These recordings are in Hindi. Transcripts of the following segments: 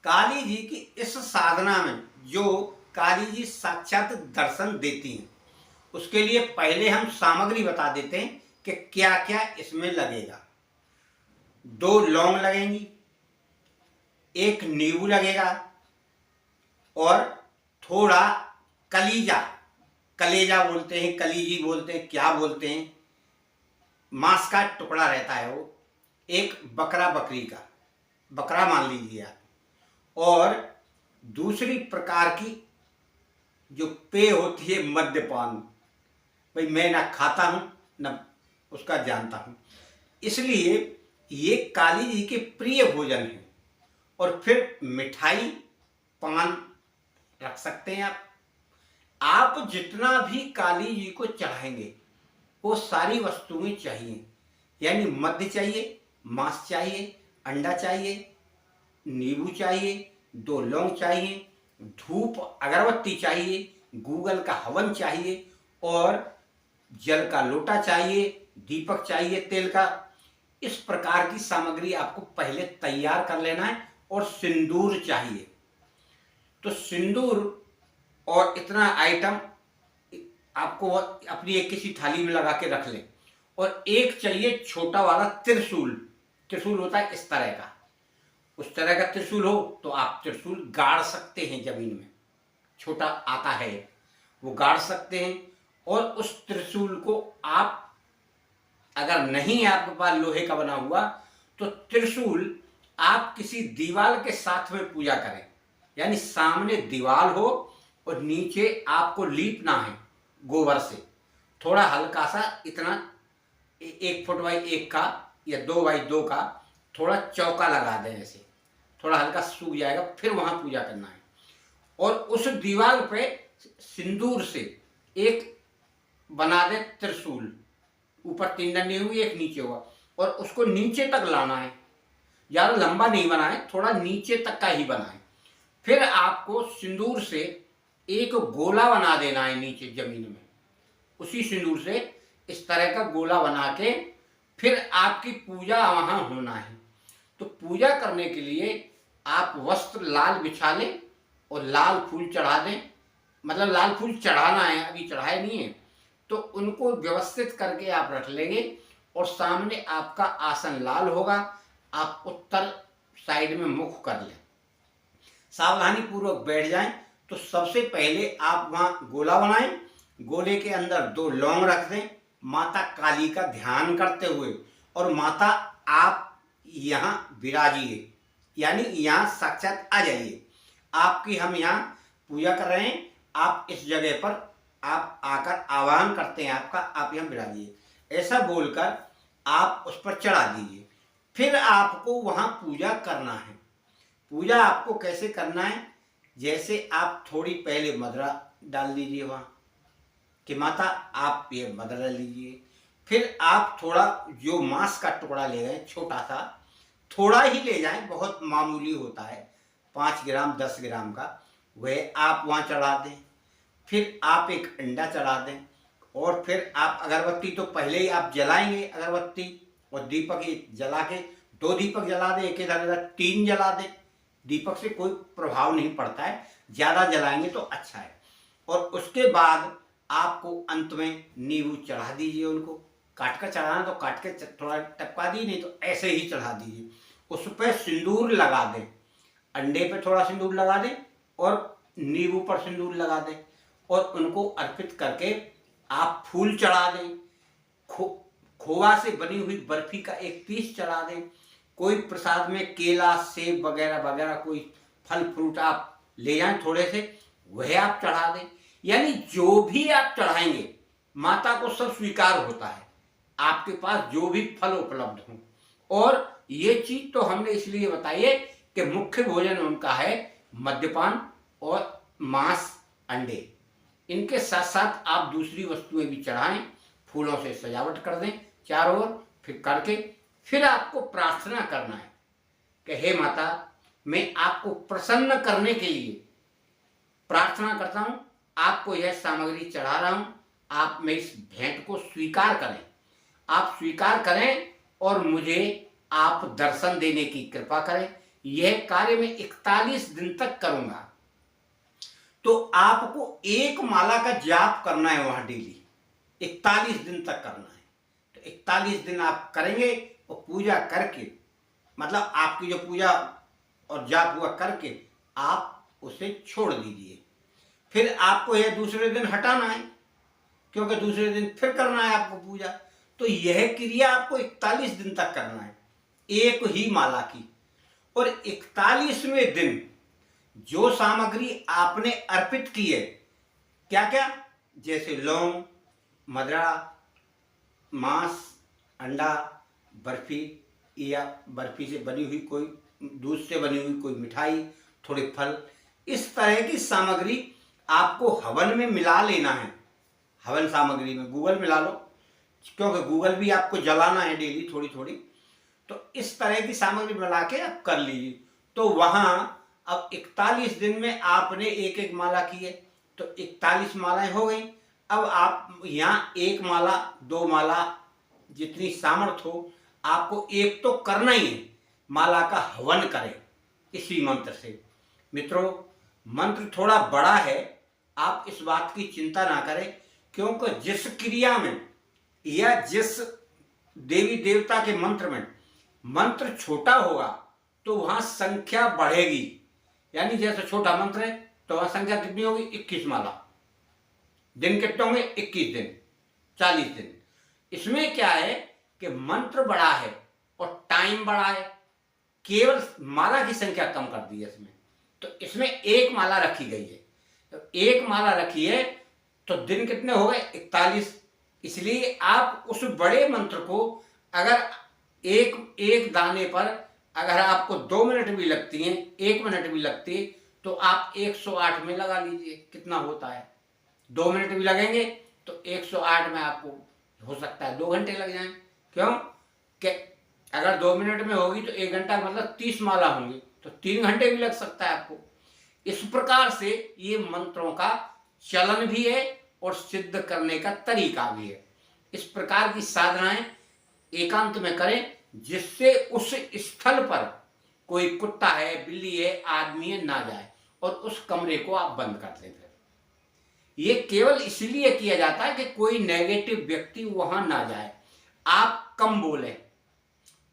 काली जी की इस साधना में जो काली जी साक्षात दर्शन देती हैं, उसके लिए पहले हम सामग्री बता देते हैं कि क्या क्या इसमें लगेगा। 2 लौंग लगेंगी, 1 नींबू लगेगा और थोड़ा कलीजा, कलेजा बोलते हैं, कलीजी बोलते हैं, क्या बोलते हैं, मांस का टुकड़ा रहता है वो, एक बकरा बकरी का, बकरा मान लीजिए आप। और दूसरी प्रकार की जो पेय होती है मद्यपान, भाई मैं ना खाता हूँ ना उसका जानता हूँ, इसलिए ये काली जी के प्रिय भोजन है। और फिर मिठाई पान रख सकते हैं आप जितना भी काली जी को चाहेंगे वो सारी वस्तुएं चाहिए, यानी मद्य चाहिए, मांस चाहिए, अंडा चाहिए, नींबू चाहिए, 2 लौंग चाहिए, धूप अगरबत्ती चाहिए, गूगल का हवन चाहिए और जल का लोटा चाहिए, दीपक चाहिए तेल का। इस प्रकार की सामग्री आपको पहले तैयार कर लेना है। और सिंदूर चाहिए, तो सिंदूर और इतना आइटम आपको अपनी एक किसी थाली में लगा के रख लें। और एक चाहिए छोटा वाला त्रिशूल, त्रिशूल होता है इस तरह का, उस तरह का त्रिशूल हो तो आप त्रिशूल गाड़ सकते हैं, जमीन में छोटा आता है वो गाड़ सकते हैं। और उस त्रिशूल को आप अगर नहीं आपके पास लोहे का बना हुआ तो त्रिशूल आप किसी दीवार के साथ में पूजा करें, यानी सामने दीवार हो और नीचे आपको लीपना है गोबर से, थोड़ा हल्का सा इतना 1 फुट बाई 1 का या 2 बाई 2 का थोड़ा चौका लगा दें, ऐसे थोड़ा हल्का सूख जाएगा, फिर वहां पूजा करना है। और उस दीवार पे सिंदूर से एक बना दे त्रिशूल, ऊपर 3 डंडी हुई, एक नीचे हुआ, और उसको नीचे तक लाना है, ज़्यादा लंबा नहीं बनाए, थोड़ा नीचे तक का ही बनाए। फिर आपको सिंदूर से एक गोला बना देना है नीचे जमीन में, उसी सिंदूर से इस तरह का गोला बना के फिर आपकी पूजा वहां होना है। तो पूजा करने के लिए आप वस्त्र लाल बिछा लें और लाल फूल चढ़ा दें, मतलब लाल फूल चढ़ाना है, अभी चढ़ाए नहीं है तो उनको व्यवस्थित करके आप रख लेंगे। और सामने आपका आसन लाल होगा, आप उत्तर साइड में मुख कर लें, सावधानी पूर्वक बैठ जाएं। तो सबसे पहले आप वहां गोला बनाएं, गोले के अंदर 2 लौंग रख दें, माता काली का ध्यान करते हुए, और माता आप यहाँ विराजिए, यानी यहाँ साक्षात आ जाइए, आपकी हम यहाँ पूजा कर रहे हैं, आप इस जगह पर आप आकर आह्वान करते हैं आपका, आप यहाँ विराजिए, ऐसा बोलकर आप उस पर चढ़ा दीजिए। फिर आपको वहाँ पूजा करना है। पूजा आपको कैसे करना है, जैसे आप थोड़ी पहले मदरा डाल दीजिए वहाँ कि माता आप ये मदरा लीजिए, फिर आप थोड़ा जो मांस का टुकड़ा ले गए छोटा सा, थोड़ा ही ले जाएं, बहुत मामूली होता है, 5 ग्राम 10 ग्राम का, वह आप वहाँ चढ़ा दें। फिर आप एक अंडा चढ़ा दें, और फिर आप अगरबत्ती तो पहले ही आप जलाएंगे, अगरबत्ती और दीपक जला के 2 दीपक जला दें, एक इधर 3 जला दें, दीपक से कोई प्रभाव नहीं पड़ता है, ज़्यादा जलाएंगे तो अच्छा है। और उसके बाद आपको अंत में नींबू चढ़ा दीजिए, उनको काट कर चढ़ाना तो काट के थोड़ा टपका दी, नहीं तो ऐसे ही चढ़ा दीजिए। उस पर सिंदूर लगा दें, अंडे पे थोड़ा सिंदूर लगा दें और नींबू पर सिंदूर लगा दें, और उनको अर्पित करके आप फूल चढ़ा दें, खोवा से बनी हुई बर्फी का एक पीस चढ़ा दें, कोई प्रसाद में केला सेब वगैरह वगैरह कोई फल फ्रूट आप ले जाएं थोड़े से, वह आप चढ़ा दें। यानी जो भी आप चढ़ाएंगे माता को सब स्वीकार होता है, आपके पास जो भी फल उपलब्ध हो। और ये चीज तो हमने इसलिए बताई है कि मुख्य भोजन उनका है मद्यपान और मांस अंडे, इनके साथ साथ आप दूसरी वस्तुएं भी चढ़ाएं, फूलों से सजावट कर दें चारों ओर, फिर करके फिर आपको प्रार्थना करना है कि हे माता, मैं आपको प्रसन्न करने के लिए प्रार्थना करता हूं, आपको यह सामग्री चढ़ा रहा हूं, आप में इस भेंट को स्वीकार करें, आप स्वीकार करें और मुझे आप दर्शन देने की कृपा करें, यह कार्य मैं 41 दिन तक करूंगा। तो आपको एक माला का जाप करना है वहां डेली, 41 दिन तक करना है। तो 41 दिन आप करेंगे और पूजा करके, मतलब आपकी जो पूजा और जाप हुआ करके आप उसे छोड़ दीजिए। फिर आपको यह दूसरे दिन हटाना है, क्योंकि दूसरे दिन फिर करना है आपको पूजा। तो यह क्रिया आपको 41 दिन तक करना है, एक ही माला की। और 41वें दिन जो सामग्री आपने अर्पित की है, क्या क्या, जैसे लौंग, मदरा, मांस, अंडा, बर्फी या बर्फी से बनी हुई कोई, दूध से बनी हुई कोई मिठाई, थोड़े फल, इस तरह की सामग्री आपको हवन में मिला लेना है। हवन सामग्री में गूगल मिला लो, क्योंकि गूगल भी आपको जलाना है डेली थोड़ी थोड़ी। तो इस तरह की सामग्री मिला के आप कर लीजिए। तो वहां अब 41 दिन में आपने एक एक माला की है, तो 41 मालाएं हो गई। अब आप यहाँ एक माला, दो माला, जितनी सामर्थ्य हो आपको एक तो करना ही है, माला का हवन करें इसी मंत्र से। मित्रों, मंत्र थोड़ा बड़ा है, आप इस बात की चिंता ना करें, क्योंकि जिस क्रिया में या जिस देवी देवता के मंत्र में मंत्र छोटा होगा तो वहां संख्या बढ़ेगी। यानी जैसे छोटा मंत्र है तो वहां संख्या कितनी होगी, 21 माला। दिन कितने होंगे, 21 दिन, 40 दिन। इसमें क्या है कि मंत्र बड़ा है और टाइम बड़ा है, केवल माला की संख्या कम कर दी है इसमें। तो इसमें एक माला रखी गई है, तो एक माला रखी है तो दिन कितने हो गए, 41। इसलिए आप उस बड़े मंत्र को अगर एक एक दाने पर अगर आपको 2 मिनट भी लगती हैं, 1 मिनट भी लगती है, तो आप 108 में लगा लीजिए, कितना होता है। 2 मिनट भी लगेंगे तो 108 में आपको हो सकता है 2 घंटे लग जाएं। क्यों कि अगर 2 मिनट में होगी तो 1 घंटा मतलब 30 माला होंगी, तो 3 घंटे भी लग सकता है आपको। इस प्रकार से ये मंत्रों का चलन भी है और सिद्ध करने का तरीका भी है। इस प्रकार की साधनाएं एकांत में करें, जिससे उस स्थल पर कोई कुत्ता है, बिल्ली है, आदमी है ना जाए, और उस कमरे को आप बंद कर दें। ये केवल इसलिए किया जाता है कि कोई नेगेटिव व्यक्ति वहां ना जाए। आप कम बोलें,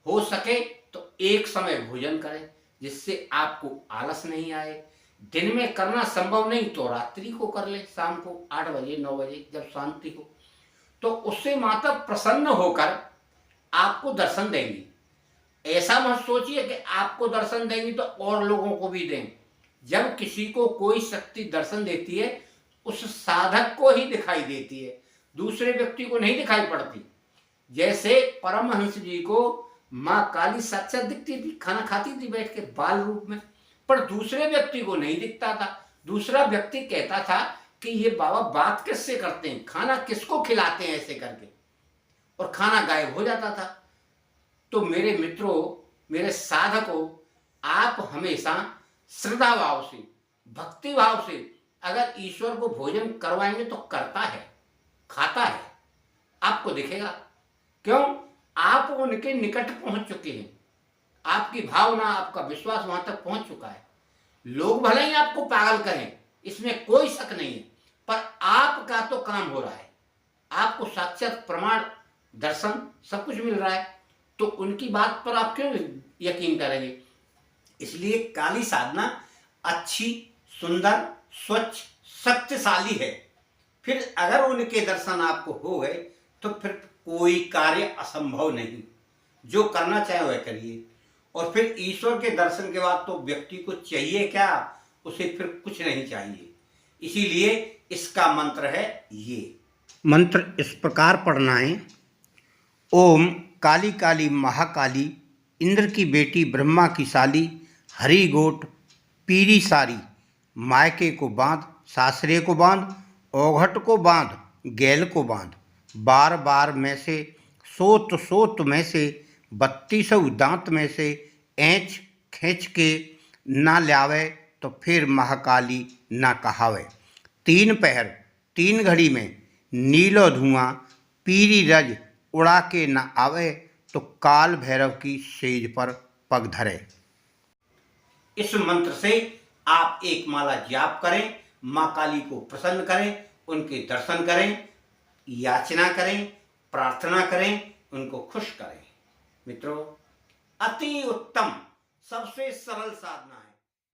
हो सके तो एक समय भोजन करें, जिससे आपको आलस नहीं आए। दिन में करना संभव नहीं तो रात्रि को कर ले, शाम को 8 बजे 9 बजे जब शांति हो, तो उससे माता प्रसन्न होकर आपको दर्शन देंगी। ऐसा मत सोचिए कि आपको दर्शन देंगी तो और लोगों को भी दें। जब किसी को कोई शक्ति दर्शन देती है, उस साधक को ही दिखाई देती है, दूसरे व्यक्ति को नहीं दिखाई पड़ती। जैसे परमहंस जी को माँ काली साक्षात दिखती थी, खाना खाती थी बैठ के बाल रूप में, पर दूसरे व्यक्ति को नहीं दिखता था। दूसरा व्यक्ति कहता था कि ये बाबा बात किससे करते हैं, खाना किसको खिलाते हैं ऐसे करके, और खाना गायब हो जाता था। तो मेरे मित्रों, मेरे साधकों, आप हमेशा श्रद्धा भाव से, भक्ति भाव से अगर ईश्वर को भोजन करवाएंगे तो करता है, खाता है, आपको दिखेगा। क्यों, आप उनके निकट पहुंच चुके हैं, आपकी भावना, आपका विश्वास वहां तक पहुंच चुका है। लोग भले ही आपको पागल करें, इसमें कोई शक नहीं है, पर आपका तो काम हो रहा है, आपको साक्षात प्रमाण, दर्शन सब कुछ मिल रहा है, तो उनकी बात पर आप क्यों यकीन करेंगे। इसलिए काली साधना अच्छी, सुंदर, स्वच्छ, शक्तिशाली है। फिर अगर उनके दर्शन आपको हो गए तो फिर कोई कार्य असंभव नहीं, जो करना चाहे वह करिए। और फिर ईश्वर के दर्शन के बाद तो व्यक्ति को चाहिए क्या, उसे फिर कुछ नहीं चाहिए। इसीलिए इसका मंत्र है ये मंत्र इस प्रकार पढ़ना है। ओम काली काली महाकाली, इंद्र की बेटी ब्रह्मा की साली, हरी गोट पीरी सारी, मायके को बांध, सासरे को बांध, ओघट को बांध, गैल को बांध, बार बार में से, सोत सोत में से, 32 दांत में से ऐंच खींच के ना लावे तो फिर महाकाली ना कहावे। 3 पहर 3 घड़ी में नीलो धुआं पीरी रज उड़ा के न आवे तो काल भैरव की सेज पर पग धरे। इस मंत्र से आप एक माला जाप करें, माँ काली को प्रसन्न करें, उनके दर्शन करें, याचना करें, प्रार्थना करें, उनको खुश करें। मित्रों, अति उत्तम सबसे सरल साधना है।